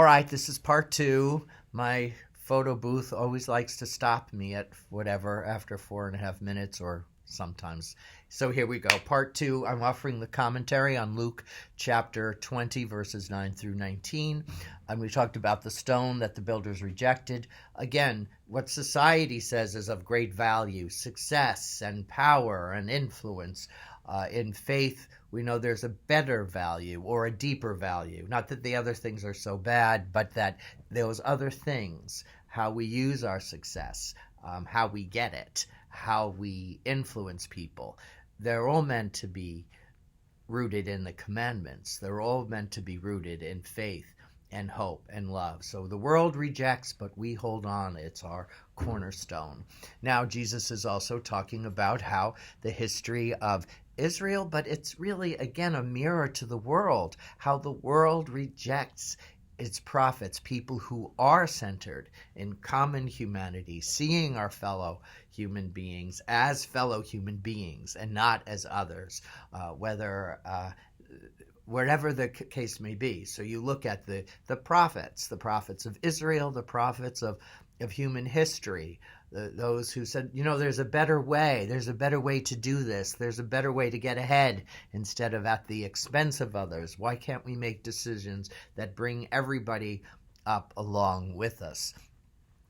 All right, this is part two. My photo booth always likes to stop me at whatever after 4.5 minutes or sometimes. So here we go. Part two. I'm offering the commentary on Luke chapter 20, verses 9 through 19. And we talked about the stone that the builders rejected. Again, what society says is of great value: success and power and influence. In faith, we know there's a better value or a deeper value. Not that the other things are so bad, but that those other things, how we use our success, how we get it, how we influence people, they're all meant to be rooted in the commandments. They're all meant to be rooted in faith and hope and love. So the world rejects, but we hold on. It's our cornerstone. Now, Jesus is also talking about how the history of Israel, but it's really, again, a mirror to the world, how the world rejects its prophets, people who are centered in common humanity, seeing our fellow human beings as fellow human beings and not as others, wherever the case may be. So you look at the prophets of Israel, the prophets of human history, those who said, there's a better way to do this, there's a better way to get ahead instead of at the expense of others. Why can't we make decisions that bring everybody up along with us?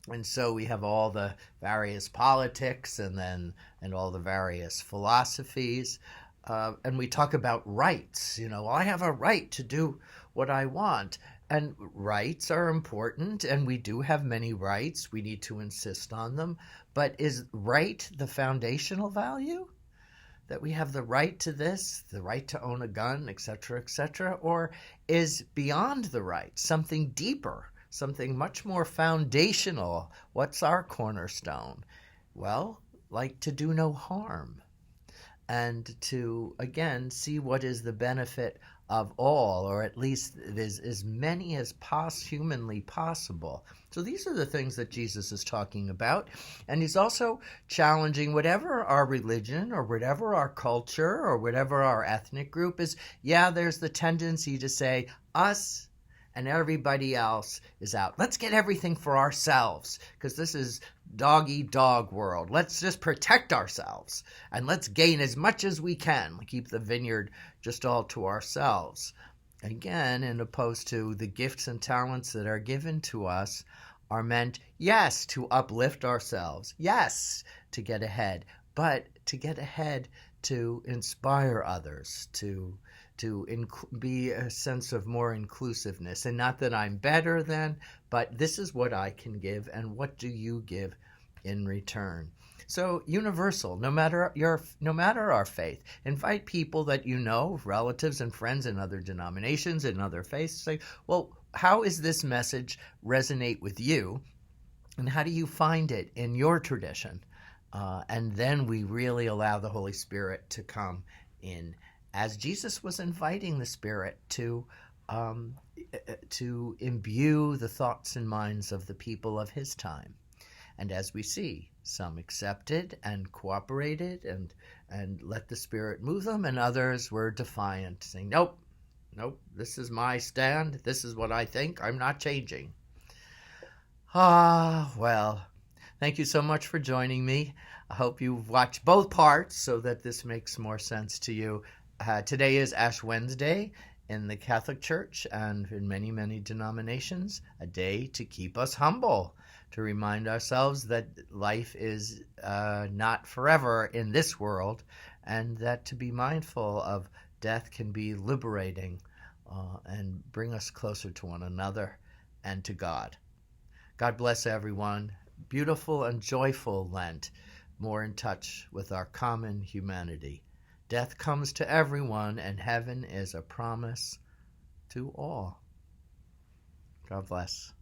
And so we have all the various politics and all the various philosophies. And we talk about rights. I have a right to do what I want. And rights are important, and we do have many rights. We need to insist on them. But is right the foundational value? That we have the right to this, the right to own a gun, etc., etc.? Or is beyond the right something deeper, something much more foundational? What's our cornerstone? Well, like to do no harm. And to, again, see what is the benefit of all, or at least as many as humanly possible. So these are the things that Jesus is talking about. And he's also challenging whatever our religion or whatever our culture or whatever our ethnic group is. Yeah, there's the tendency to say us and everybody else is out. Let's get everything for ourselves, because this is dog-eat-dog world. Let's just protect ourselves, and let's gain as much as we can. Keep the vineyard just all to ourselves. Again, in opposed to the gifts and talents that are given to us are meant, yes, to uplift ourselves, yes, to get ahead, but to get ahead to inspire others, to be a sense of more inclusiveness. And not that I'm better than, but this is what I can give, and what do you give in return? So universal, no matter our faith. Invite people that relatives and friends in other denominations, in other faiths. Say, well, how is this message resonate with you? And how do you find it in your tradition? And then we really allow the Holy Spirit to come in, as Jesus was inviting the Spirit to imbue the thoughts and minds of the people of his time. And as we see, some accepted and cooperated and let the Spirit move them, and others were defiant, saying, nope, this is my stand, this is what I think, I'm not changing. Well, thank you so much for joining me. I hope you've watched both parts so that this makes more sense to you. Today is Ash Wednesday in the Catholic Church and in many, many denominations, a day to keep us humble, to remind ourselves that life is not forever in this world, and that to be mindful of death can be liberating and bring us closer to one another and to God. God bless everyone. Beautiful and joyful Lent, more in touch with our common humanity. Death comes to everyone, and heaven is a promise to all. God bless.